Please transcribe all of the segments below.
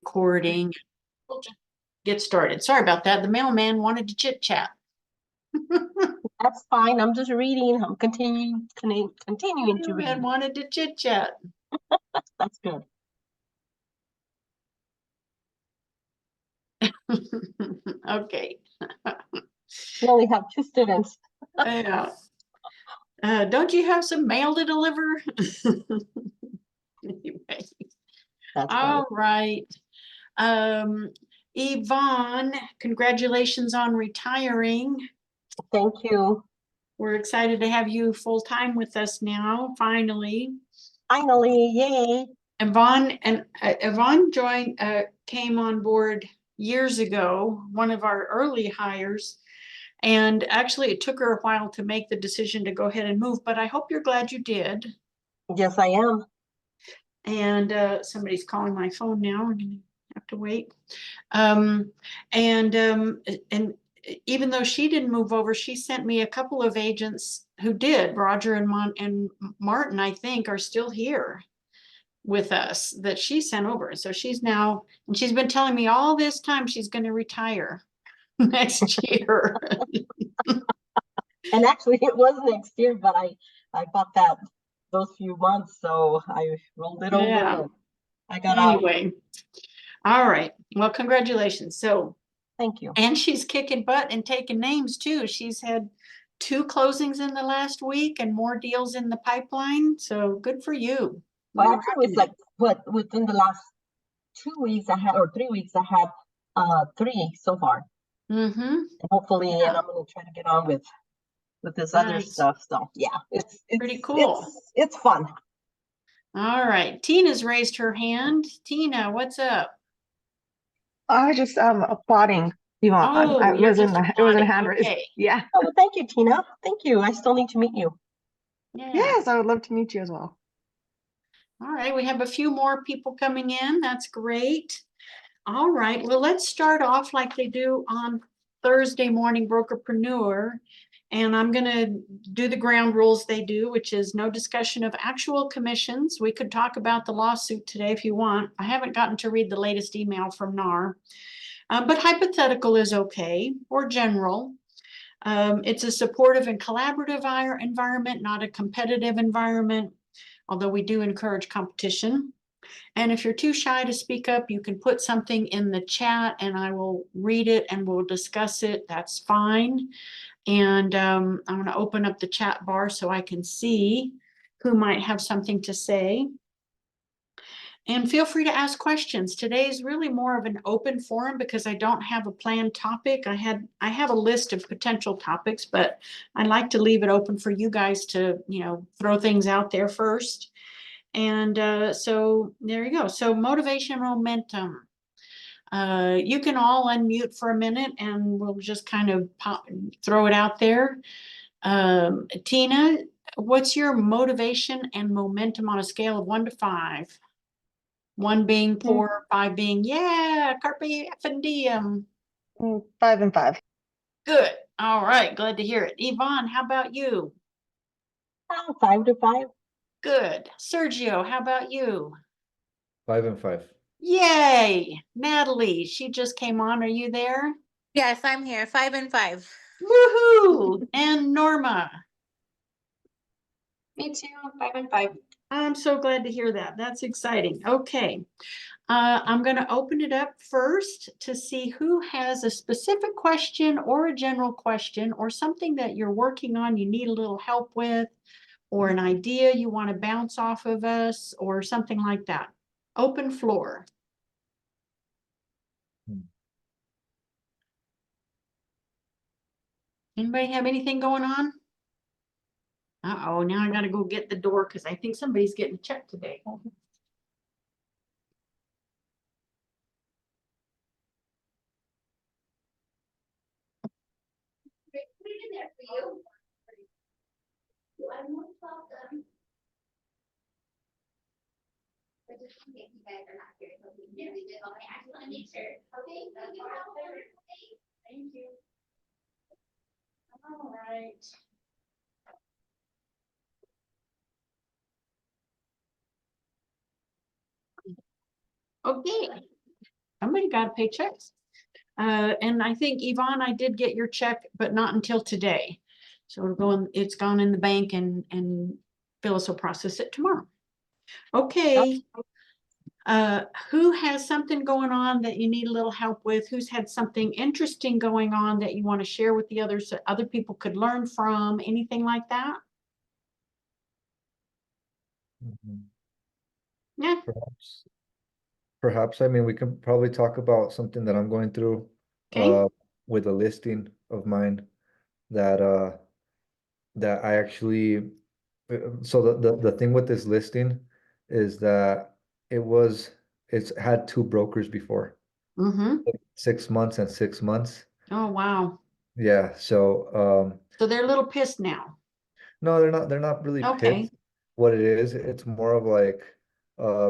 Recording. We'll just get started. Sorry about that. The mailman wanted to chit chat. That's fine. I'm just reading. I'm continuing to read. And wanted to chit chat. That's good. Okay. We only have 2 students. Yeah. Don't you have some mail to deliver? Anyway. That's All funny. right. Yvonne, congratulations on retiring. Thank you. We're excited to have you full-time with us now, finally. Finally, yay. Yvonne came on board years ago, one of our early hires. And actually, it took her a while to make the decision to go ahead and move, but I hope you're glad you did. Yes, I am. And somebody's calling my phone now. I'm gonna have to wait. And even though she didn't move over, she sent me a couple of agents who did. Roger and Martin, I think, are still here with us that she sent over. So she's now, and she's been telling me all this time she's going to retire next year. And actually, it was next year, but I got those few months, so I rolled it over. Yeah. And I got out. Anyway, all right. Well, congratulations. So, thank you. and she's kicking butt and taking names too. She's had 2 closings in the last week and more deals in the pipeline. So good for you. Well, actually, it was like within the last 2 weeks I had, or 3 weeks I had 3 so far. Mm-hmm. And hopefully, and I'm going to try to get on with this other stuff. So yeah, it's pretty cool. It's fun. All right, Tina's raised her hand. Tina, what's up? I was just applauding Yvonne. Oh, it was in the hand raise. Okay. Yeah. Oh, well, thank you, Tina. Thank you. I still need to meet you. Yeah. Yes, I would love to meet you as well. All right, we have a few more people coming in. That's great. All right, well, let's start off like they do on Thursday morning Brokerpreneur. And I'm going to do the ground rules they do, which is no discussion of actual commissions. We could talk about the lawsuit today if you want. I haven't gotten to read the latest email from NAR, but hypothetical is okay, or general. It's a supportive and collaborative environment, not a competitive environment, although we do encourage competition. And if you're too shy to speak up, you can put something in the chat and I will read it and we'll discuss it. That's fine. And I'm going to open up the chat bar so I can see who might have something to say. And feel free to ask questions. Today is really more of an open forum because I don't have a planned topic. I have a list of potential topics, but I like to leave it open for you guys to, throw things out there first. And so there you go. So motivation and momentum. You can all unmute for a minute and we'll just kind of throw it out there. Tina, what's your motivation and momentum on a scale of 1 to 5? 1 being poor, 5 being, yeah, carpe diem. 5 and 5. Good. All right. Glad to hear it. Yvonne, how about you? 5 to 5. Good. Sergio, how about you? 5 and 5. Yay. Natalie, she just came on. Are you there? Yes, I'm here. 5 and 5. Woohoo. And Norma? Me too. 5 and 5. I'm so glad to hear that. That's exciting. Okay. I'm going to open it up first to see who has a specific question or a general question or something that you're working on you need a little help with, or an idea you want to bounce off of us or something like that. Open floor. Anybody have anything going on? Uh-oh, now I got to go get the door because I think somebody's getting a check today. Thank you. All right. Okay, somebody got to pay checks. And I think Yvonne, I did get your check, but not until today. So it's gone in the bank and Phyllis will process it tomorrow. Okay. Who has something going on that you need a little help with? Who's had something interesting going on that you want to share with the others that other people could learn from? Anything like that? Mhm. Yeah. Perhaps, I mean, we can probably talk about something that I'm going through, Okay. with a listing of mine that, that I actually, so the thing with this listing is that it was, it's had two brokers before, Mm-hmm. 6 months and 6 months. Oh, wow. Yeah, so, So they're a little pissed now. no, they're not really Okay. pissed. What it is, it's more of like,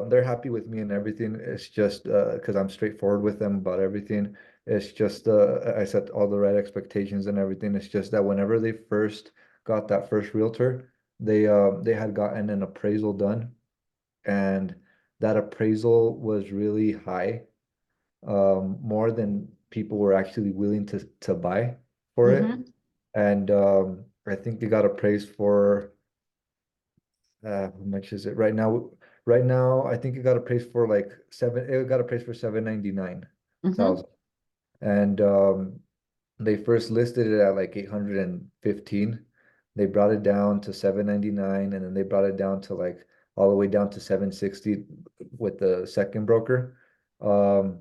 they're happy with me and everything. It's just, because I'm straightforward with them about everything. It's just, I set all the right expectations and everything. It's just that whenever they first got that first realtor, they had gotten an appraisal done, and that appraisal was really high, more than people were actually willing to buy for it. Mm-hmm. And I think they got appraised for, how much is it right now? Right now, I think it got appraised for like it got appraised for 799,000. Mm-hmm. And they first listed it at like 815. They brought it down to 799, and then they brought it down to like all the way down to 760 with the second broker. Um,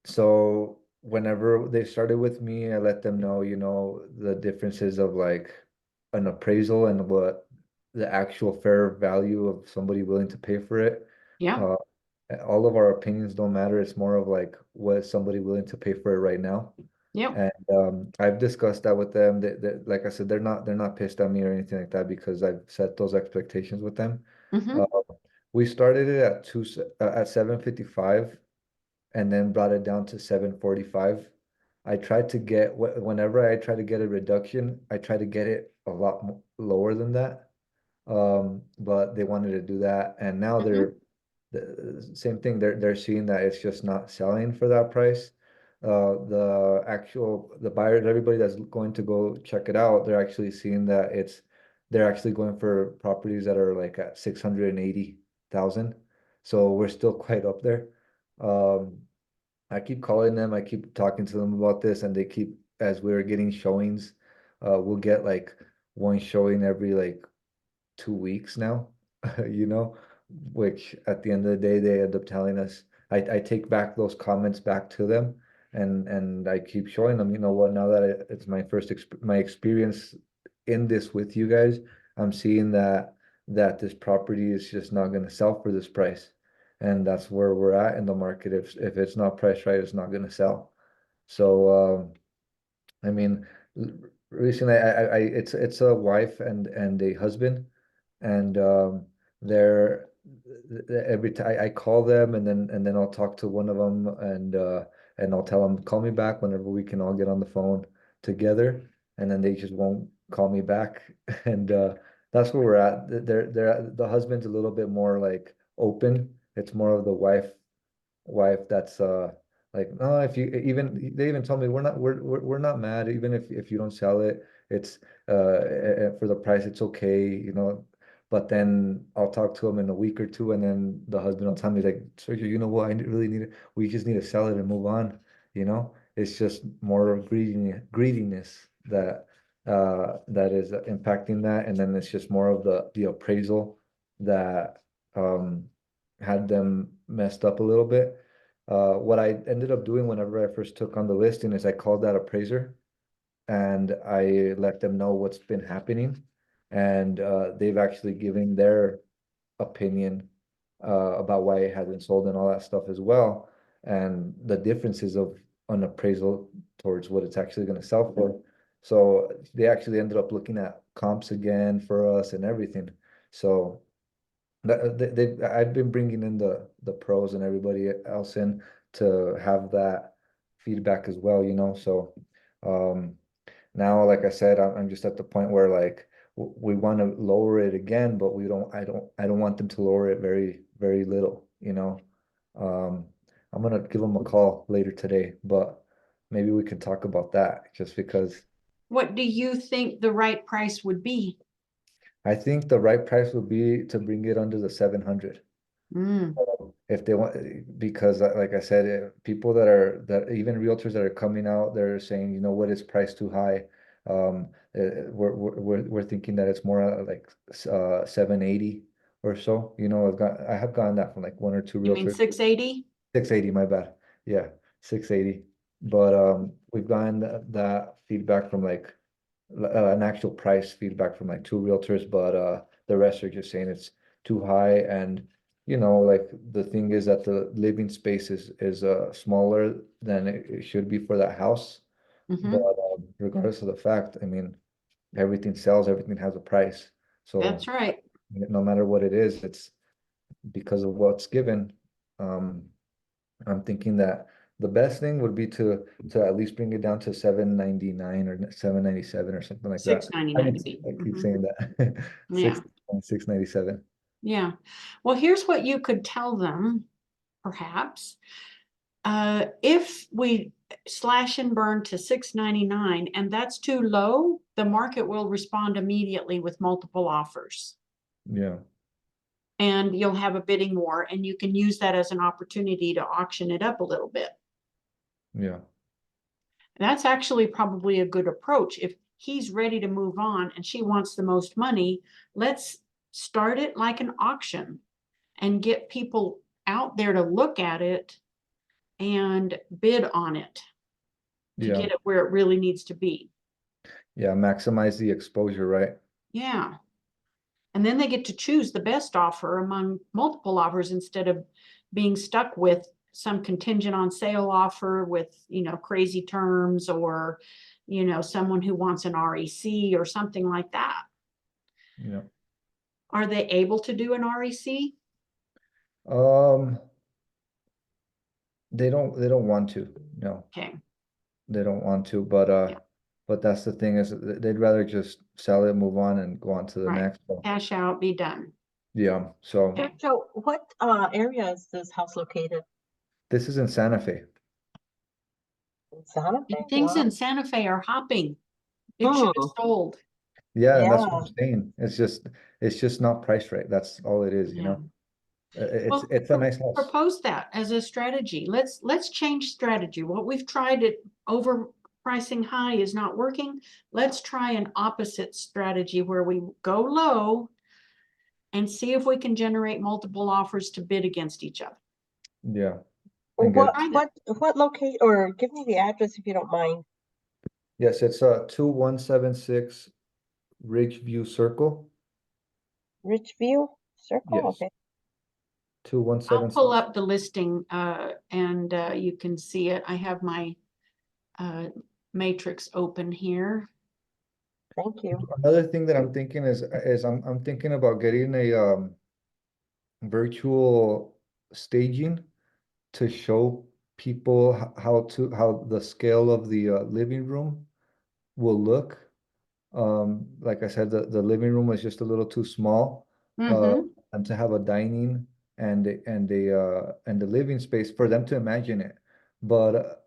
so whenever they started with me, I let them know, the differences of like an appraisal and what the actual fair value of somebody willing to pay for it. Yeah. Uh, all of our opinions don't matter. It's more of like what is somebody willing to pay for it right now. Yep. And I've discussed that with them. Like I said, they're not pissed at me or anything like that because I've set those expectations with them. Mm-hmm. Uh, we started it at 755, and then brought it down to 745. I tried to get whenever I try to get a reduction, I try to get it a lot lower than that. But they wanted to do that, and now Mm-hmm. they're the same thing. They're seeing that it's just not selling for that price. The buyers, everybody that's going to go check it out, they're actually seeing that they're actually going for properties that are like at 680,000. So we're still quite up there. Um, I keep calling them, I keep talking to them about this, and they keep, as we're getting showings, we'll get like one showing every like 2 weeks now, you know, which at the end of the day, they end up telling us, I take back those comments back to them, and I keep showing them, you know what, now that it's my first my experience in this with you guys, I'm seeing that this property is just not going to sell for this price. And that's where we're at in the market. If it's not priced right, it's not going to sell. So, I mean, recently, it's a wife and a husband, and they're every time I call them, and then I'll talk to one of them, and I'll tell them call me back whenever we can all get on the phone together, and then they just won't call me back, and that's where we're at. The husband's a little bit more like open. It's more of the wife that's like, no, if you even they even told me we're not mad even if you don't sell it. It's for the price, it's okay, but then I'll talk to him in a week or two, and then the husband will tell me like, Sergio, you know what, really need it, we just need to sell it and move on. It's just more of greediness that is impacting that, and then it's just more of the appraisal that had them messed up a little bit. What I ended up doing whenever I first took on the listing is I called that appraiser, and I let them know what's been happening. And they've actually given their opinion about why it hasn't sold and all that stuff as well. And the differences of an appraisal towards what it's actually going to sell for. So they actually ended up looking at comps again for us and everything. So I've been bringing in the pros and everybody else in to have that feedback as well, So um, now, like I said, I'm just at the point where like we want to lower it again, but we don't. I don't want them to lower it very very little. Um, I'm gonna give them a call later today, but maybe we can talk about that just because What do you think the right price would be? I think the right price would be to bring it under the 700. Mm, If they want, because like I said, people that even realtors that are coming out, they're saying, you know what, it's priced too high. We're thinking that it's more like 780 or so. You know, I have gotten that from like one or two you mean realtors. 680? 680, my bad. Yeah, 680. But we've gotten that feedback from like an actual price feedback from like two realtors, but the rest are just saying it's too high. And you know, like the thing is that the living space is smaller than it should be for that house. But Hmm. regardless of the fact, I mean, everything sells, everything has a price. So That's right. no matter what it is, it's because of what's given. Um, I'm thinking that the best thing would be to at least bring it down to 799 or 797 or something like that. I 699 mean, to be. I keep Mhm. saying that. Yeah, 697. yeah. Well, here's what you could tell them, perhaps. If we slash and burn to 699 and that's too low, the market will respond immediately with multiple offers. Yeah, And you'll have a bidding war, and you can use that as an opportunity to auction it up a little bit. yeah, That's actually probably a good approach. If he's ready to move on and she wants the most money, let's start it like an auction and get people out there to look at it and bid on it to yeah, get it where it really needs to be. yeah. Maximize the exposure, right? Yeah. And then they get to choose the best offer among multiple offers instead of being stuck with some contingent on sale offer with, crazy terms, or, someone who wants an REC or something like that. Yeah. Are they able to do an REC? Um, they don't want to. No, Okay, they don't want to, yeah, but that's the thing is they'd rather just sell it, move on, and go on to the right. next. So, Cash out, be done. yeah. So Okay. So what area is this house located? this is in Santa Fe. In Santa Fe? And things Wow. in Santa Fe are hopping. It should have Hmm. sold. Yeah, and that's what Yeah. I'm saying. It's just not priced right. That's all it is, you Yeah. know. It's Well, it's a nice house. propose that as a strategy. Let's change strategy. What we've tried at overpricing high is not working. Let's try an opposite strategy where we go low and see if we can generate multiple offers to bid against each other. Yeah, and What get Try that. what locate or give me the address if you don't mind. yes, it's 2176 Ridgeview Circle. Richview Circle? Yes, Okay. I'll pull 2176. up the listing and you can see it. I have my matrix open here. Thank you. Another thing that I'm thinking is I'm thinking about getting a virtual staging to show people how the scale of the living room will look. Like I said, the living room was just a little too small. Uh, Mm-hmm. and to have a dining and the living space for them to imagine it. But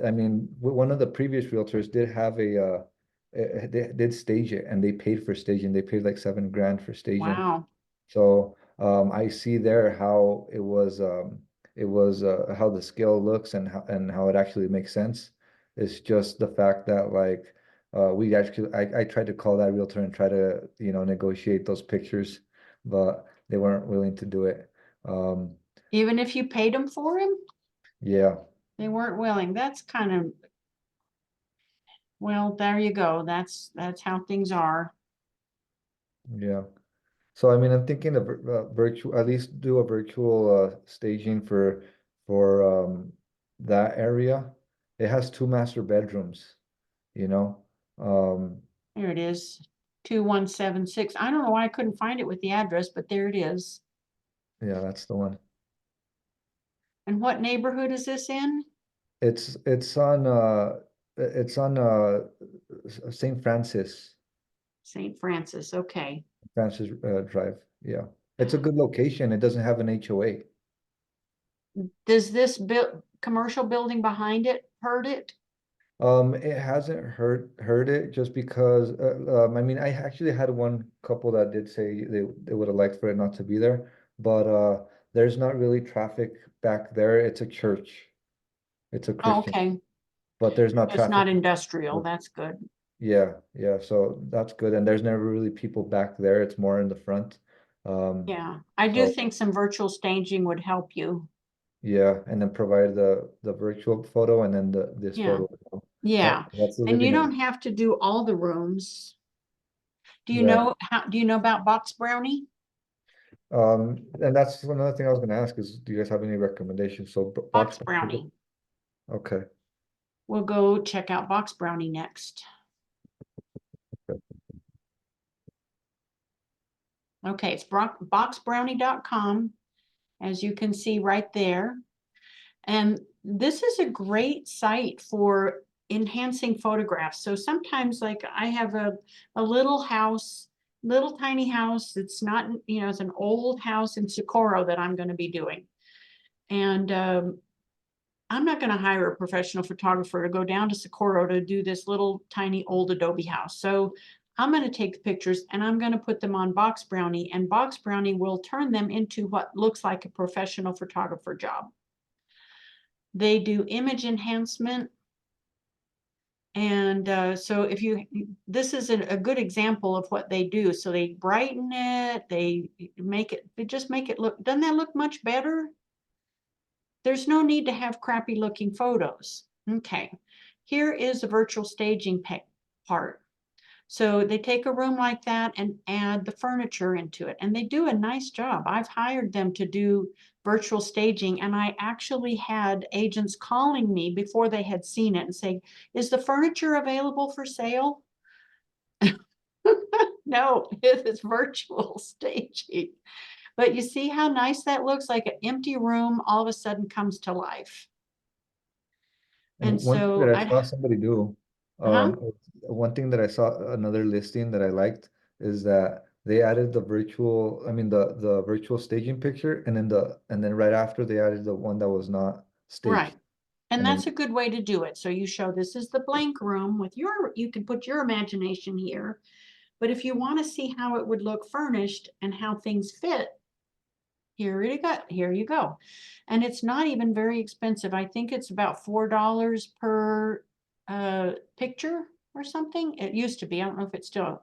I mean, one of the previous realtors did have they did stage it and they paid for staging. They paid like 7 grand for staging. Wow. So I see there how it was how the scale looks and how it actually makes sense. It's just the fact that like we actually I tried to call that realtor and try to negotiate those pictures, but they weren't willing to do it. Um, Even if you paid them for him, yeah, they weren't willing. That's kind of, well, there you go. That's how things are. yeah. So I mean, I'm thinking of virtual, at least do a virtual staging for that area. It has 2 master bedrooms, you know. Um, There it is. 2176. I don't know why I couldn't find it with the address, but there it is. yeah, that's the one. And what neighborhood is this in? It's on St. St. Francis. Okay. Francis Drive. Yeah, it's a good location. It doesn't have an HOA. Does this commercial building behind it hurt it? It hasn't hurt it just because I mean I actually had one couple that did say they would have liked for it not to be there, but there's not really traffic back there. It's a church. It's a Oh, Christian, okay, but there's not it's not traffic. industrial, that's good. Yeah, yeah, so that's good. And there's never really people back there. It's more in the front. Yeah, I do So think some virtual staging would help you. yeah, and then provide the virtual photo and then this Yeah. photo as well. Yeah, That's the and you living don't room. have to do all the rooms. Yeah. Do you know about box brownie? And that's another thing I was gonna ask is, do you guys have any recommendations? So box. Box brownie. Okay. We'll go check out box brownie next. Okay, it's boxbrownie.com, as you can see right there. And this is a great site for enhancing photographs. So sometimes like I have a little house, little tiny house. It's not, it's an old house in Socorro that I'm going to be doing. And I'm not going to hire a professional photographer to go down to Socorro to do this little tiny old adobe house. So I'm going to take the pictures and I'm going to put them on Box Brownie, and Box Brownie will turn them into what looks like a professional photographer job. They do image enhancement. And so this is a good example of what they do. So they brighten it, they just make it look, doesn't that look much better? There's no need to have crappy looking photos. Okay, here is the virtual staging part. So they take a room like that and add the furniture into it, and they do a nice job. I've hired them to do virtual staging, and I actually had agents calling me before they had seen it and saying, "Is the furniture available for sale?" No, it is virtual staging. But you see how nice that looks? Like an empty room all of a sudden comes to life. And And one thing that so I saw somebody do, huh? one thing that I saw another listing that I liked is that they added the virtual, I mean the virtual staging picture, and then right after they added the one that was not Right. staged. And And that's then a good way to do it. So you show this is the blank room with you can put your imagination here. But if you want to see how it would look furnished and how things fit, here you go. And it's not even very expensive. I think it's about $4 per picture or something. It used to be. I don't know if it's still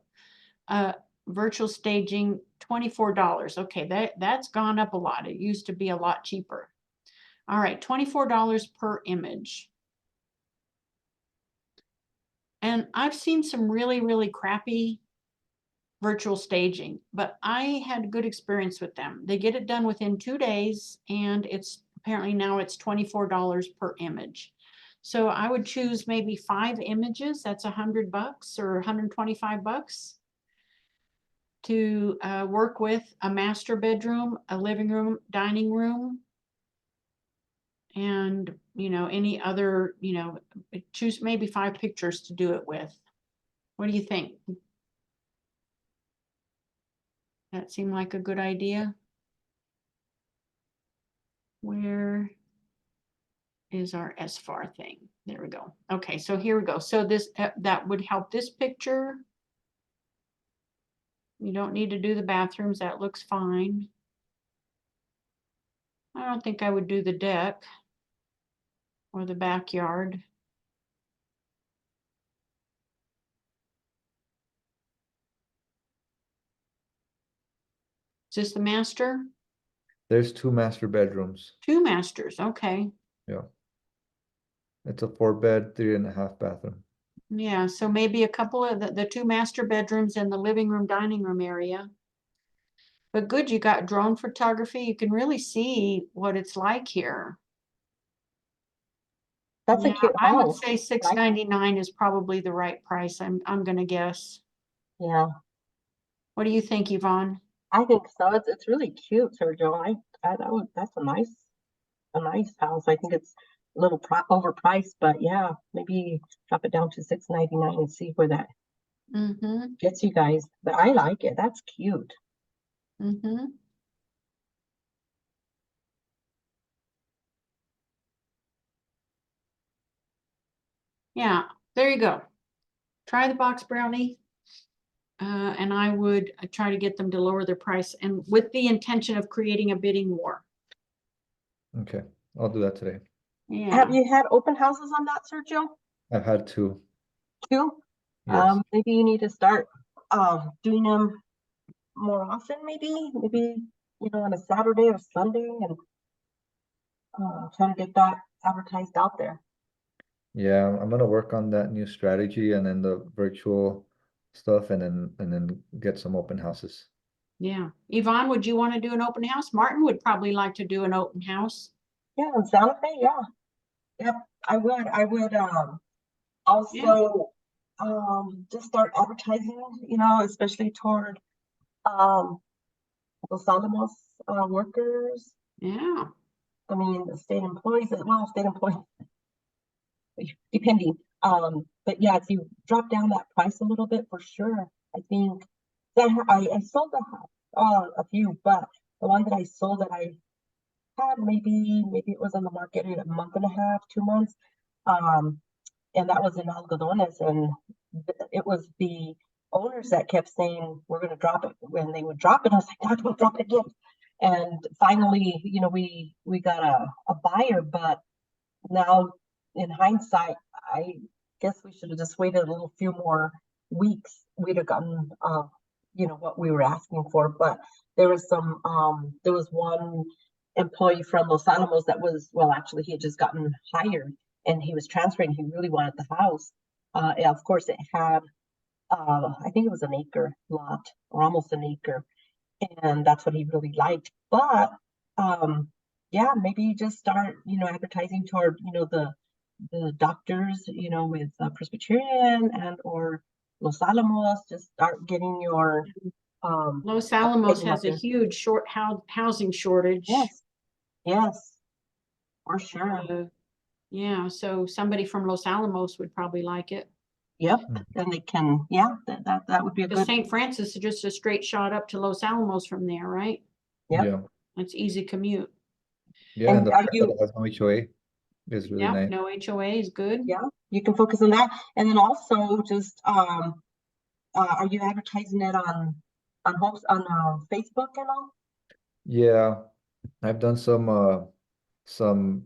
virtual staging, $24. Okay, that's gone up a lot. It used to be a lot cheaper. All right, $24 per image. And I've seen some really, really crappy virtual staging, but I had good experience with them. They get it done within 2 days, and it's apparently now it's $24 per image. So I would choose maybe 5 images. That's $100 or $125 to work with a master bedroom, a living room, dining room, and any other, choose maybe 5 pictures to do it with. What do you think? That seemed like a good idea. Where is our SFAR thing? There we go. Okay, so here we go. So this that would help this picture. You don't need to do the bathrooms. That looks fine. I don't think I would do the deck or the backyard. Is this the master? there's 2 master bedrooms. 2 masters. Okay. Yeah. It's a 4 bed, 3.5 bathroom. Yeah, so maybe a couple of the 2 master bedrooms in the living room, dining room area. But good, you got drone photography. You can really see what it's like here. That's a Yeah, cute I would house. say $699 is probably the right price. I'm gonna guess. Yeah, What do you think, Yvonne? I think so. It's really cute, Sergio. That's a nice house. I think it's a little overpriced, but yeah, maybe drop it down to $699 and see where that Mm-hmm. gets you guys. But I like it. That's cute. Mm-hmm. Yeah, there you go. Try the box brownie. And I would try to get them to lower their price and with the intention of creating a bidding war. Okay, I'll do that today. Yeah, Have you had open houses on that, Sergio, I've had two. too? Yes. Maybe you need to start doing them more often, maybe, on a Saturday or Sunday and try to get that advertised out there. Yeah, I'm gonna work on that new strategy and then the virtual stuff and then get some open houses. yeah. Yvonne, would you want to do an open house? Martin would probably like to do an open house. Yeah, in Santa Fe, yeah. Yep, I would also just start advertising, especially toward um Los Alamos workers. Yeah, I mean, the state employees, well, state employees, depending. But yeah, if you drop down that price a little bit for sure, I think that I sold a few, but the one that I sold that I had maybe it was on the market in a month and a half, 2 months. And that was in Algodones, and it was the owners that kept saying we're going to drop it. When they would drop it, I was like, God, don't drop it again. And finally, we got a buyer, but now in hindsight, I guess we should have just waited a little few more weeks. We'd have gotten what we were asking for. But there was one employee from Los Alamos that was, well, actually he had just gotten hired and he was transferring. He really wanted the house. And of course it had I think it was an acre lot or almost an acre, and that's what he really liked. But yeah, maybe just start, advertising toward, the doctors, with Presbyterian and or Los Alamos. Just start getting your Los Alamos advertising out has a there. huge housing shortage. Yes, yes, for sure. Yeah, so somebody from Los Alamos would probably like it. Yep, Mm. and they can, yeah, that would be a Because good. St. Francis is just a straight shot up to Los Alamos from there, right? Yep. Yeah. It's easy commute. Yeah, and And the are fact that you, it has no HOA is really Yep, nice. no HOA is good. yeah, you can focus on that. And then also just are you advertising it on homes on Facebook and all? Yeah, I've done some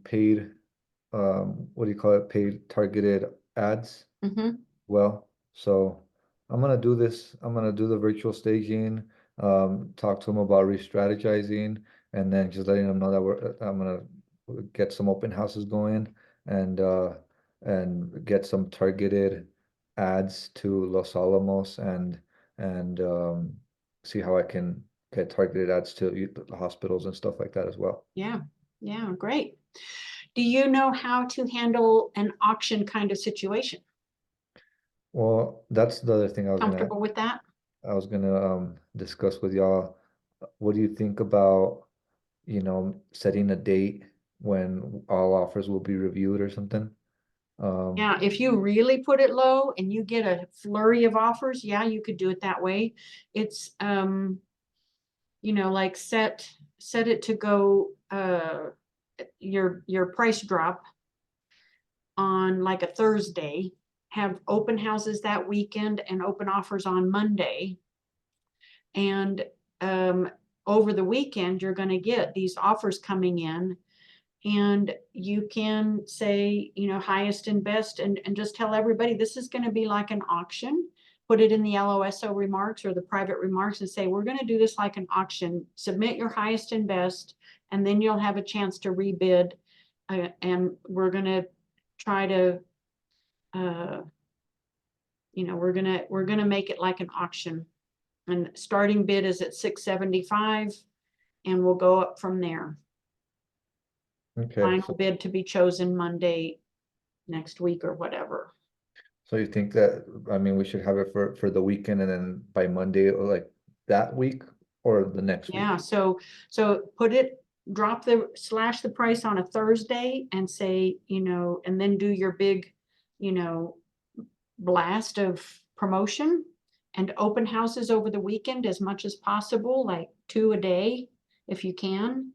paid what do you call it? Paid targeted ads. Mm-hmm. Well, so I'm gonna do this. I'm gonna do the virtual staging, talk to them about re-strategizing, and then just letting them know that I'm gonna get some open houses going and get some targeted ads to Los Alamos and see how I can get targeted ads to the hospitals and stuff like that as well. Yeah, yeah, great. Do you know how to handle an auction kind of situation? Well, that's the other thing Comfortable with that? I was gonna discuss with y'all. What do you think about, setting a date when all offers will be reviewed or something? Yeah, if you really put it low and you get a flurry of offers, yeah, you could do it that way. It's like set it to go your price drop on like a Thursday, have open houses that weekend and open offers on Monday. And over the weekend, you're going to get these offers coming in, and you can say, highest and best, and just tell everybody this is going to be like an auction. Put it in the LOSO remarks or the private remarks and say, we're going to do this like an auction. Submit your highest and best, and then you'll have a chance to rebid. And we're going to try to, we're gonna make it like an auction. And starting bid is at 675, and we'll go up from there. Okay, Final bid to be chosen Monday next week or whatever. so you think that, I mean, we should have it for the weekend and then by Monday or like that week or the next week? Yeah, so slash the price on a Thursday and say, and then do your big, blast of promotion and open houses over the weekend as much as possible, like 2 a day if you can.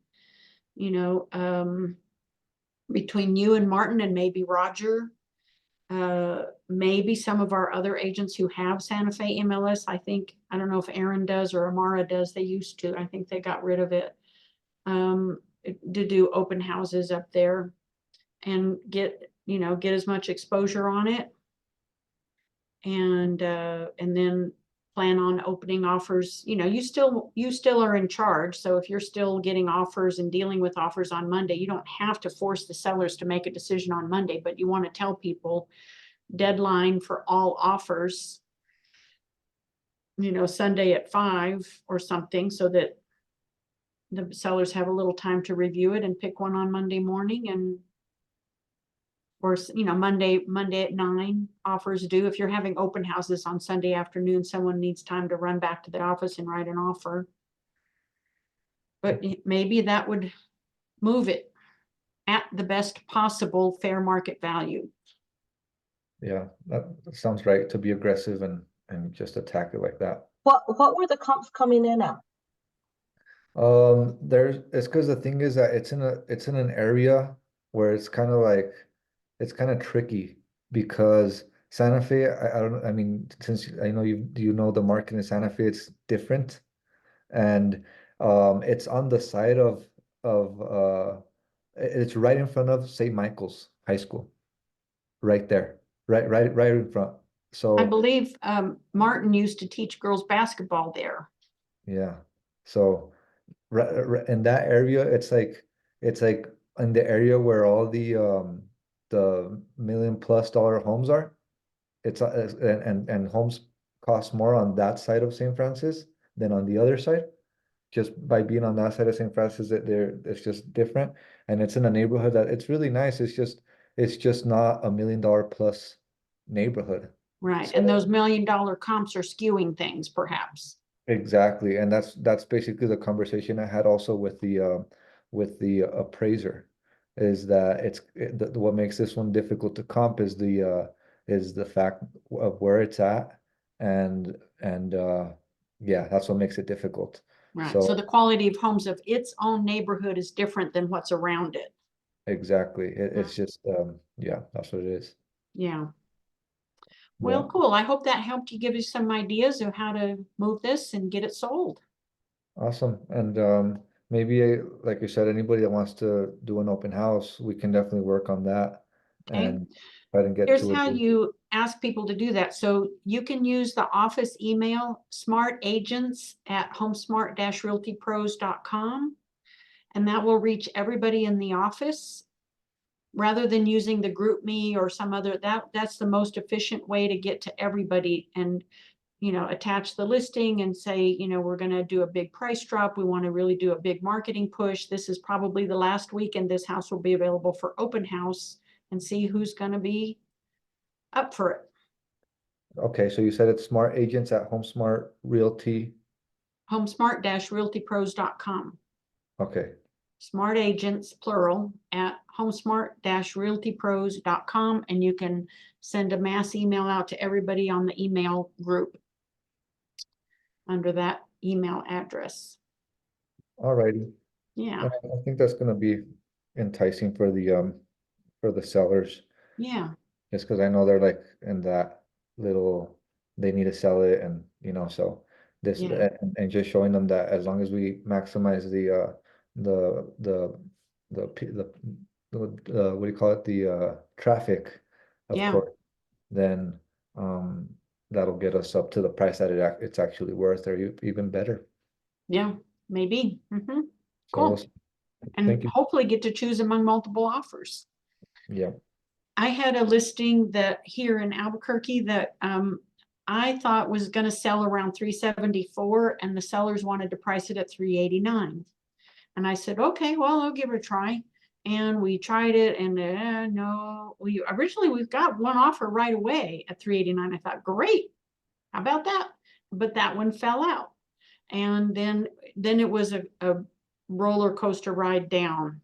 Between you and Martin and maybe Roger, maybe some of our other agents who have Santa Fe MLS, I don't know if Aaron does or Amara does, they used to, I think they got rid of it. To do open houses up there and get as much exposure on it. And then plan on opening offers. You still are in charge. So if you're still getting offers and dealing with offers on Monday, you don't have to force the sellers to make a decision on Monday, but you want to tell people deadline for all offers, Sunday at 5 or something, so that the sellers have a little time to review it and pick one on Monday morning, or Monday at 9 offers due. If you're having open houses on Sunday afternoon, someone needs time to run back to the office and write an offer. But maybe that would move it at the best possible fair market value. Yeah, that sounds right, to be aggressive and just attack it like that. What were the comps coming in at? It's because the thing is that it's in an area where it's kind of tricky, because Santa Fe, I don't, I mean, since I know you know the market in Santa Fe, it's different. And it's on the side of it's right in front of St. Michael's High School, right there, right in front. I So believe Martin used to teach girls basketball there. yeah, so in that area, it's like in the area where all the $1 million+ homes are. And homes cost more on that side of St. Francis than on the other side. Just by being on that side of St. Francis, it's just different, and it's in a neighborhood that it's really nice. It's just not $1 million+ neighborhood. Right. So And those $1 million comps are skewing things, perhaps. exactly, and that's basically the conversation I had also with the appraiser, is that what makes this one difficult to comp is the fact of where it's at, and yeah, that's what makes it difficult. Right. So So the quality of homes of its own neighborhood is different than what's around it. exactly, it's just yeah, that's what it is. Yeah. Yeah, Well, cool. I hope that helped you, give you some ideas of how to move this and get it sold. awesome. And maybe like you said, anybody that wants to do an open house, we can definitely work on that Okay. and try to get Here's to how it. you ask people to do that. So you can use the office email, smartagents@homesmart-realtypros.com, and that will reach everybody in the office, rather than using the group me or some other. That's the most efficient way to get to everybody, and attach the listing and say, we're going to do a big price drop. We want to really do a big marketing push. This is probably the last weekend this house will be available for open house, and see who's going to be up for it. Okay, so you said it's Smart Agents at HomeSmart Realty. homesmart-realtypros.com. Okay, Smart agents, plural, at homesmart-realtypros.com, and you can send a mass email out to everybody on the email group under that email address. all righty. Yeah, I think that's gonna be enticing for the sellers, yeah, just because I know they're like in that little, they need to sell it, and so this, Yeah. and just showing them that as long as we maximize the what do you call it, the traffic, of yeah, course, then that'll get us up to the price that it's actually worth, or even better. yeah, maybe. So Cool. And thank you. hopefully get to choose among multiple offers. Yeah. I had a listing that here in Albuquerque that I thought was going to sell around 374, and the sellers wanted to price it at 389. And I said, okay, well, I'll give it a try. And we tried it, and no, we've got one offer right away at 389. I thought, great, how about that? But that one fell out. And then it was a roller coaster ride down.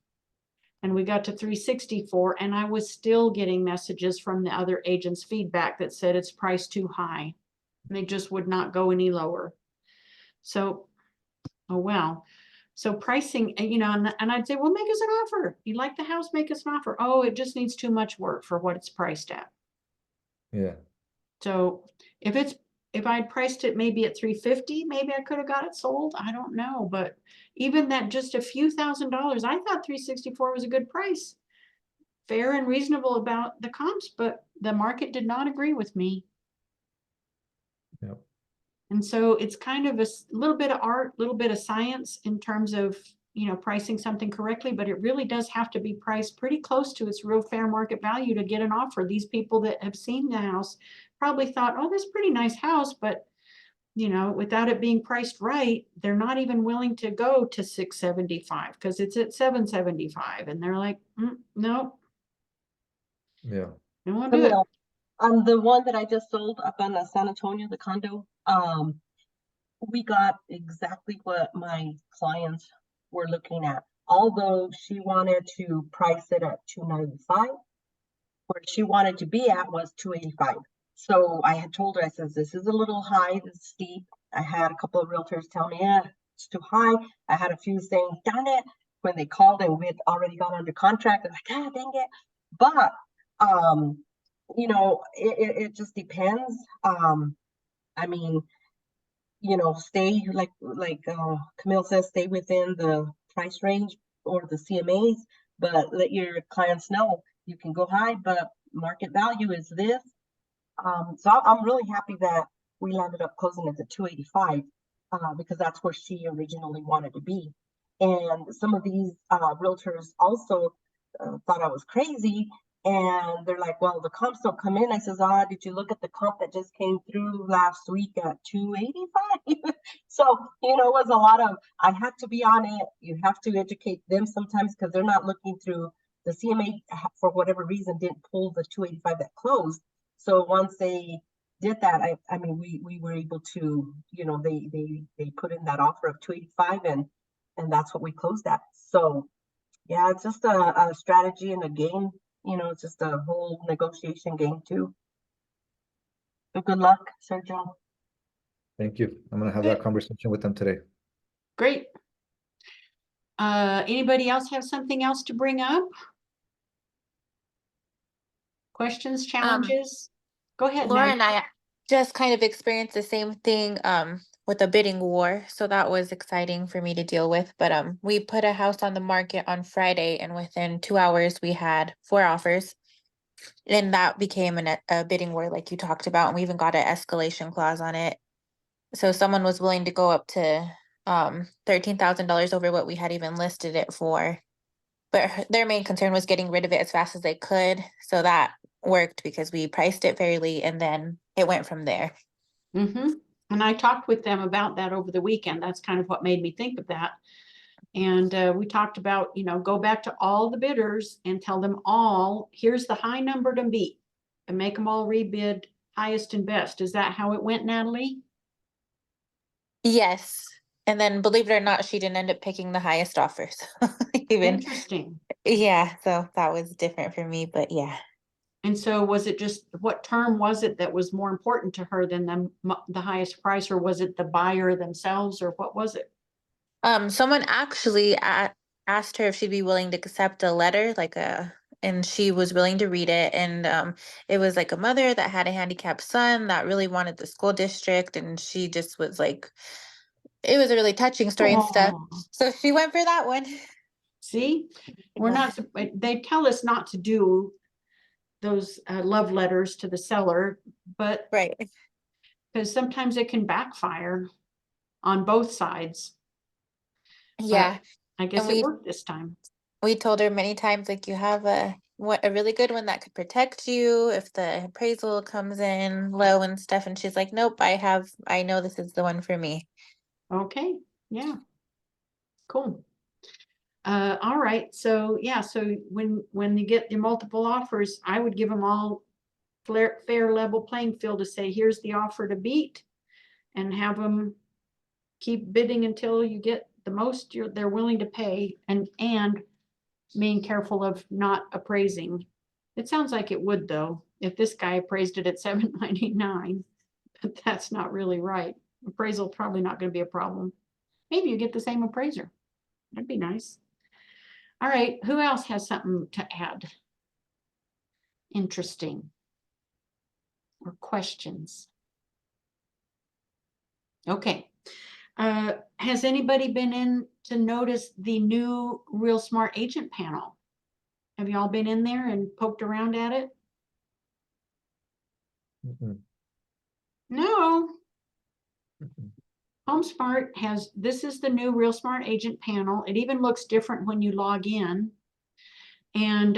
And we got to 364, and I was still getting messages from the other agents' feedback that said it's priced too high. And they just would not go any lower. So, oh well. So pricing, and I'd say, well, make us an offer. You like the house, make us an offer. Oh, it just needs too much work for what it's priced at. Yeah, So if I'd priced it maybe at 350, maybe I could have got it sold. I don't know, but even that just a few $1,000s, I thought 364 was a good price. Fair and reasonable about the comps, but the market did not agree with me. yeah, And so it's kind of a little bit of art, little bit of science in terms of, pricing something correctly, but it really does have to be priced pretty close to its real fair market value to get an offer. These people that have seen the house probably thought, oh, that's a pretty nice house, but without it being priced right, they're not even willing to go to 675 because it's at 775. And they're like, no, yeah. I won't do it. Camille, the one that I just sold up on San Antonio, the condo, we got exactly what my clients were looking at. Although she wanted to price it at 295, where she wanted to be at was 285. So I had told her, I says, this is a little high, this is steep. I had a couple of realtors tell me, yeah, it's too high. I had a few saying, darn it, when they called and we had already got under contract, they're like, ah, dang it. But it just depends. I mean, stay like Camille says, stay within the price range or the CMAs, but let your clients know you can go high, but market value is this. So I'm really happy that we landed up closing at the 285 because that's where she originally wanted to be. And some of these realtors also thought I was crazy. And they're like, well, the comps don't come in. I says, did you look at the comp that just came through last week at 285? So, it was a lot of, I had to be on it. You have to educate them sometimes because they're not looking through the CMA for whatever reason didn't pull the 285 that closed. So once they did that, I mean, we were able to, they put in that offer of 285 and that's what we closed at. So yeah, it's just a strategy and a game, it's just a whole negotiation game too. So good luck, Sergio. Thank you. I'm gonna have Good. that conversation with them today. Great. Anybody else have something else to bring up? Questions, challenges? Go ahead, Laura Meg. and I just kind of experienced the same thing with a bidding war, so that was exciting for me to deal with. But we put a house on the market on Friday, and within 2 hours we had 4 offers, and that became a bidding war, like you talked about. And we even got an escalation clause on it, so someone was willing to go up to $13,000 over what we had even listed it for. But their main concern was getting rid of it as fast as they could, so that worked because we priced it fairly, and then it went from there. Mm-hmm. And I talked with them about that over the weekend. That's kind of what made me think of that. And we talked about, go back to all the bidders and tell them all, here's the high number to beat and make them all rebid highest and best. Is that how it went, Natalie? Yes. And then believe it or not, she didn't end up picking the highest offers. Even, Interesting. yeah, so that was different for me, but yeah. And so was it just, what term was it that was more important to her than the highest price, or was it the buyer themselves, or what was it? Someone actually asked her if she'd be willing to accept a letter, and she was willing to read it. And it was like a mother that had a handicapped son that really wanted the school district, and she just was like, it was a really touching story and stuff. Oh, So she went for that one. see, we're Yeah. not, they tell us not to do those love letters to the seller, but Right. because sometimes it can backfire on both sides. Yeah. But I guess And it we worked this time. we told her many times, like, you have a really good one that could protect you if the appraisal comes in low and stuff. And she's like, nope, I know this is the one for me. Okay, yeah, cool. All right, so yeah, so when you get your multiple offers, I would give them all fair level playing field to say, here's the offer to beat, and have them keep bidding until you get the most they're willing to pay, and being careful of not appraising. It sounds like it would though, if this guy appraised it at 799, but that's not really right. Appraisal probably not going to be a problem. Maybe you get the same appraiser. That'd be nice. All right, who else has something to add? Interesting. or questions? Okay. Has anybody been in to notice the new Real Smart Agent panel? Have you all been in there and poked around at it? Mm-mm, No. mm-mm. HomeSmart has, this is the new Real Smart Agent panel. It even looks different when you log in. And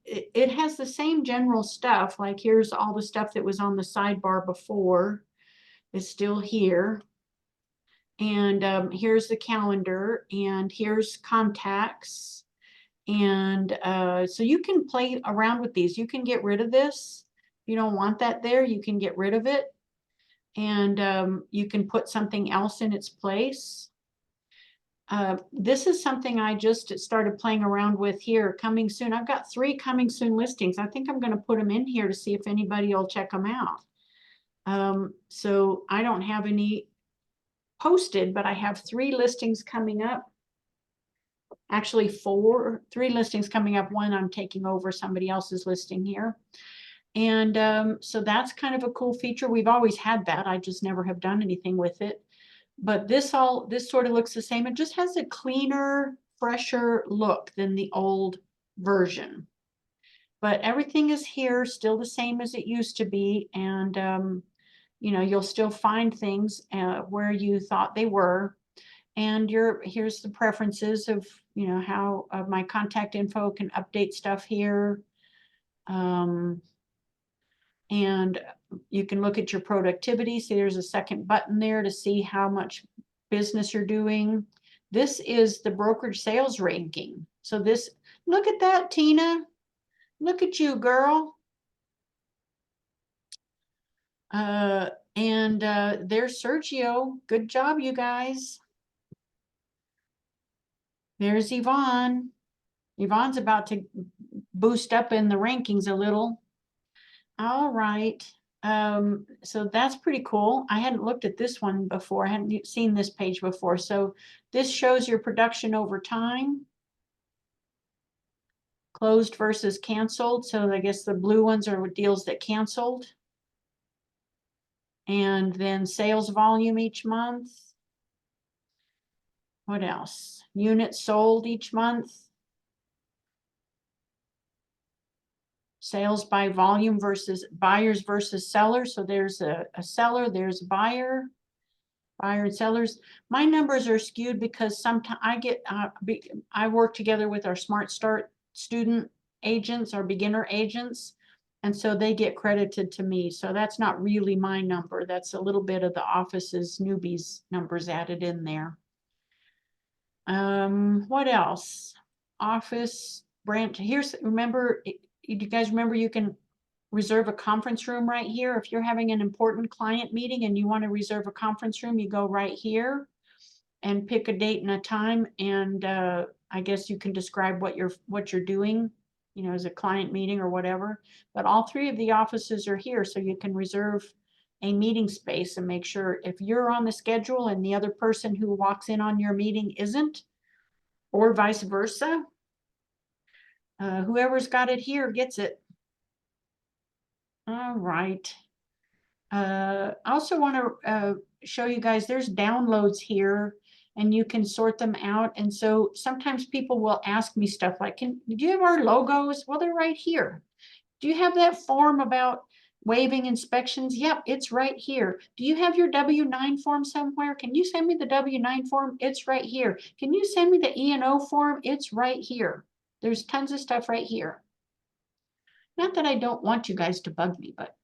it has the same general stuff, like here's all the stuff that was on the sidebar before. It's still here. And here's the calendar, and here's contacts. And so you can play around with these. You can get rid of this. If you don't want that there, you can get rid of it. And you can put something else in its place. This is something I just started playing around with here, coming soon. I've got 3 coming soon listings. I think I'm going to put them in here to see if anybody will check them out. So I don't have any posted, but I have 3 listings coming up. Actually 3 listings coming up. One I'm taking over somebody else's listing here. And so that's kind of a cool feature. We've always had that. I just never have done anything with it. But this sort of looks the same. It just has a cleaner, fresher look than the old version. But everything is here, still the same as it used to be. And you know, you'll still find things where you thought they were. And here's the preferences of, you know, how my contact info can update stuff here. And you can look at your productivity. See, there's a second button there to see how much business you're doing. This is the brokerage sales ranking. So this, look at that, Tina. Look at you, girl. And there's Sergio. Good job, you guys. There's Yvonne. Yvonne's about to boost up in the rankings a little. All right. So that's pretty cool. I hadn't looked at this one before. I hadn't seen this page before. So this shows your production over time. Closed versus canceled. So I guess the blue ones are deals that canceled. And then sales volume each month. What else? Units sold each month. Sales by volume versus buyers versus sellers. So there's a seller, there's a buyer and sellers. My numbers are skewed because sometimes I get, I work together with our Smart Start student agents, our beginner agents. And so they get credited to me. So that's not really my number. That's a little bit of the office's newbies numbers added in there. What else? Office branch. Here's, remember, do you guys remember you can reserve a conference room right here? If you're having an important client meeting and you want to reserve a conference room, you go right here and pick a date and a time. And I guess you can describe what you're doing, you know, as a client meeting or whatever. But all 3 of the offices are here, so you can reserve a meeting space and make sure if you're on the schedule and the other person who walks in on your meeting isn't, or vice versa, whoever's got it here gets it. All right. I also want to show you guys there's downloads here and you can sort them out. And so sometimes people will ask me stuff like, do you have our logos? Well, they're right here. Do you have that form about waiving inspections? Yep, it's right here. Do you have your W-9 form somewhere? Can you send me the W-9 form? It's right here. Can you send me the E&O form? It's right here. There's tons of stuff right here. Not that I don't want you guys to bug me, but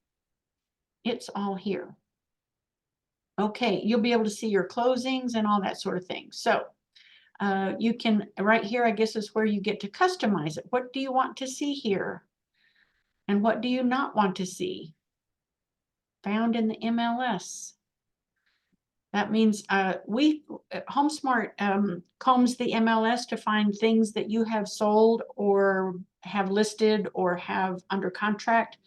it's all here. Okay, you'll be able to see your closings and all that sort of thing. So you can, right here, I guess is where you get to customize it. What do you want to see here? And what do you not want to see? Found in the MLS. That means HomeSmart combs the MLS to find things that you have sold or have listed or have under contract.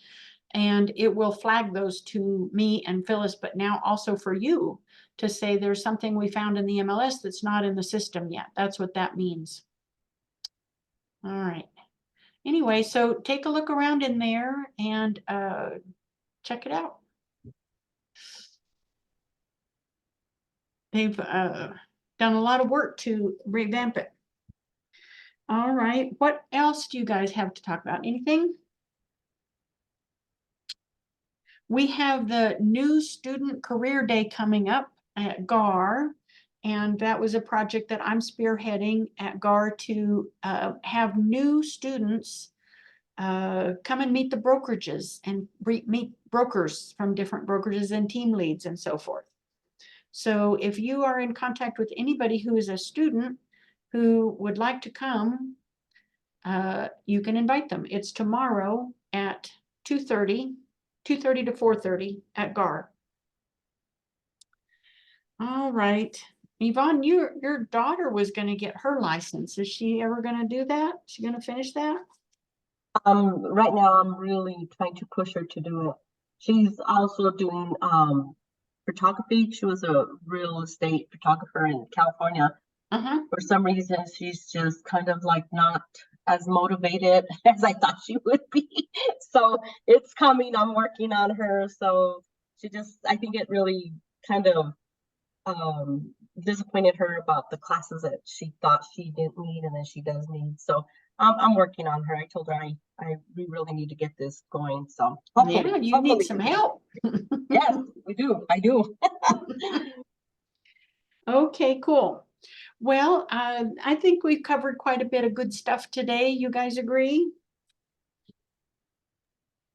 And it will flag those to me and Phyllis, but now also for you to say there's something we found in the MLS that's not in the system yet. That's what that means. All right. Anyway, so take a look around in there and check it out. They've done a lot of work to revamp it. All right, what else do you guys have to talk about? Anything? We have the new student career day coming up at GAR. And that was a project that I'm spearheading at GAR to have new students come and meet the brokerages and meet brokers from different brokerages and team leads and so forth. So if you are in contact with anybody who is a student who would like to come, you can invite them. It's tomorrow at 2:30 to 4:30 at GAR. All right. Yvonne, your daughter was going to get her license. Is she ever going to do that? Is she going to finish that? Right now I'm really trying to push her to do it. She's also doing photography. She was a real estate photographer in California. Uh-huh. For some reason, she's just kind of like not as motivated as I thought she would be. So it's coming. I'm working on her. So I think it really kind of disappointed her about the classes that she thought she didn't need and then she does need. So I'm working on her. I told her we really need to get this going. So Yeah, you need some help. Yes, we do. I do. Okay, cool. Well, I think we've covered quite a bit of good stuff today. You guys agree?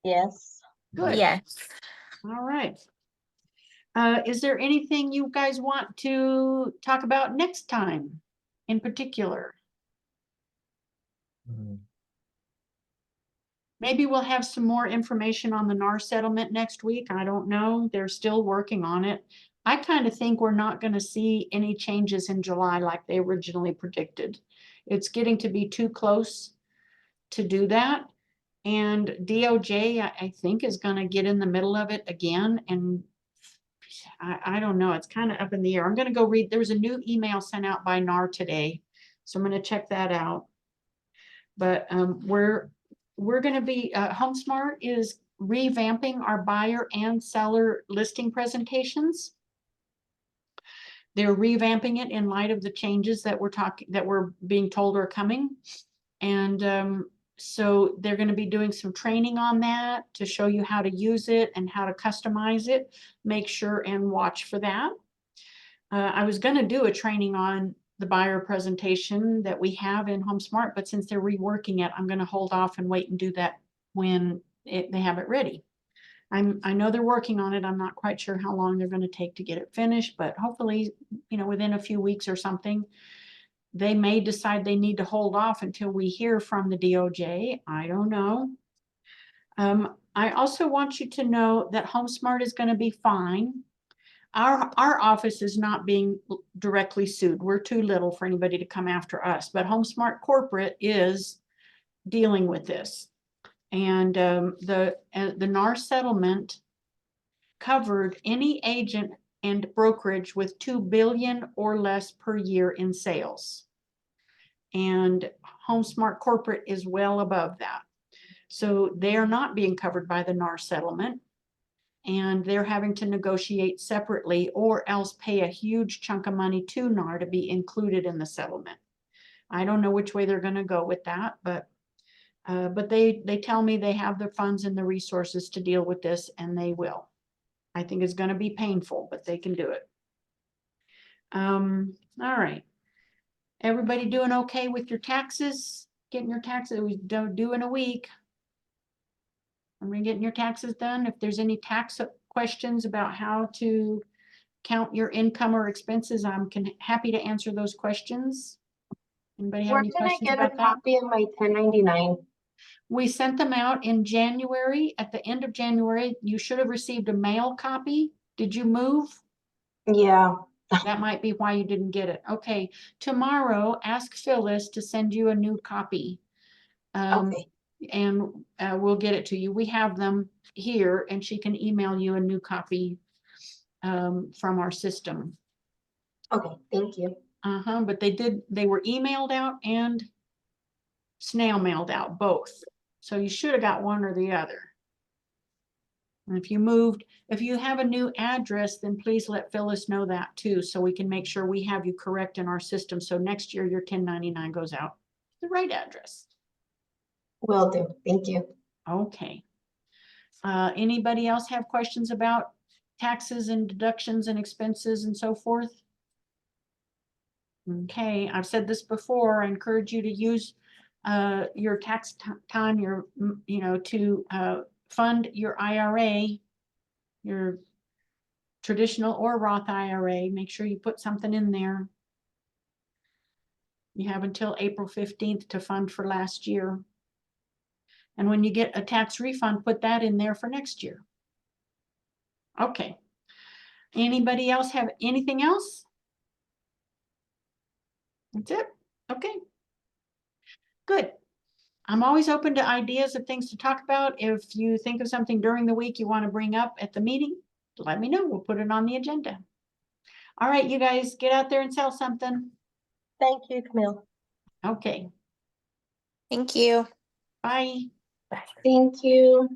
Yes. Good. Yes. All right. Is there anything you guys want to talk about next time in particular? Mm. Maybe we'll have some more information on the NAR settlement next week. I don't know. They're still working on it. I kind of think we're not going to see any changes in July like they originally predicted. It's getting to be too close to do that. And DOJ, I think, is going to get in the middle of it again. And I don't know. It's kind of up in the air. I'm going to go read. There was a new email sent out by NAR today. So I'm going to check that out. But we're going to be, HomeSmart is revamping our buyer and seller listing presentations. They're revamping it in light of the changes that we're being told are coming. And so they're going to be doing some training on that to show you how to use it and how to customize it. Make sure and watch for that. I was going to do a training on the buyer presentation that we have in HomeSmart, but since they're reworking it, I'm going to hold off and wait and do that when they have it ready. I know they're working on it. I'm not quite sure how long they're going to take to get it finished, but hopefully, within a few weeks or something. They may decide they need to hold off until we hear from the DOJ. I don't know. I also want you to know that HomeSmart is going to be fine. Our office is not being directly sued. We're too little for anybody to come after us, but HomeSmart Corporate is dealing with this. And the NAR settlement covered any agent and brokerage with $2 billion or less per year in sales. And HomeSmart Corporate is well above that. So they are not being covered by the NAR settlement, and they're having to negotiate separately or else pay a huge chunk of money to NAR to be included in the settlement. I don't know which way they're going to go with that, but they tell me they have the funds and the resources to deal with this, and they will. I think it's going to be painful, but they can do it. All right. Everybody doing okay with your taxes? Getting your taxes, we don't do in a week. Everybody getting your taxes done? If there's any tax questions about how to count your income or expenses, I'm happy to answer those questions. Anybody have Where any can I questions get a about that? copy of my 1099? We sent them out in January. At the end of January, you should have received a mail copy. Did you move? Yeah. That might be why you didn't get it. Okay, tomorrow, ask Phyllis to send you a new copy. Okay. And we'll get it to you. We have them here, and she can email you a new copy from our system. Okay. Thank you. But they were emailed out and snail mailed out, both. So you should have got one or the other. And if you moved, if you have a new address, then please let Phyllis know that too, so we can make sure we have you correct in our system. So next year your 1099 goes out the right address. Will do. Thank you. Okay. Anybody else have questions about taxes and deductions and expenses and so forth? Okay, I've said this before. I encourage you to use your tax time, to fund your IRA, your traditional or Roth IRA. Make sure you put something in there. You have until April 15th to fund for last year. And when you get a tax refund, put that in there for next year. Okay. Anybody else have anything else? That's it? Okay. Good. I'm always open to ideas of things to talk about. If you think of something during the week you want to bring up at the meeting, let me know. We'll put it on the agenda. All right, you guys get out there and sell something. Thank you, Camille. Okay, Thank you. bye. Thank you.